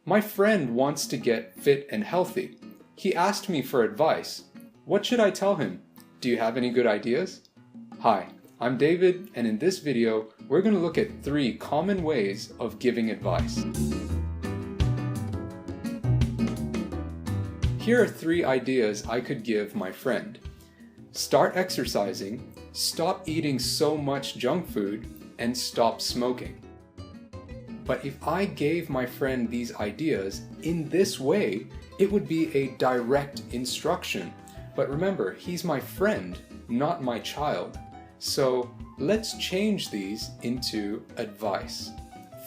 My friend wants to get fit and healthy. He asked me for advice. What should I tell him? Do you have any good ideas? Hi, I'm David, and in this video, we're going to look at 3 common ways of giving advice. Here are 3 ideas I could give my friend. Start exercising, stop eating so much junk food, and stop smoking. But if I gave my friend these ideas in this way, it would be a direct instruction. But remember, he's my friend, not my child. So let's change these into advice.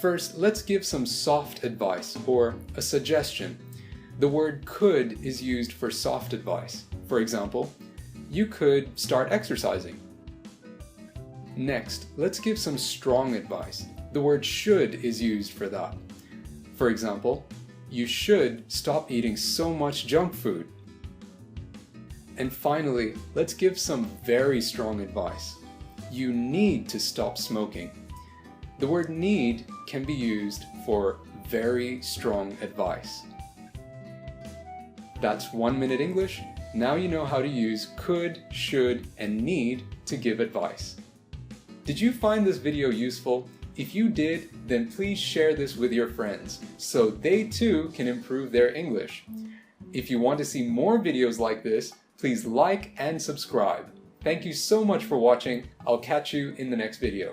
First, let's give some soft advice or a suggestion. The word could is used for soft advice. For example, you could start exercising. Next, let's give some strong advice. The word should is used for that. For example, you should stop eating so much junk food. And finally, let's give some very strong advice. You need to stop smoking. The word need can be used for very strong advice. That's 1 Minute English. Now you know how to use could, should, and need to give advice. Did you find this video useful? If you did, then please share this with your friends so they too can improve their English. If you want to see more videos like this, please like and subscribe. Thank you so much for watching. I'll catch you in the next video.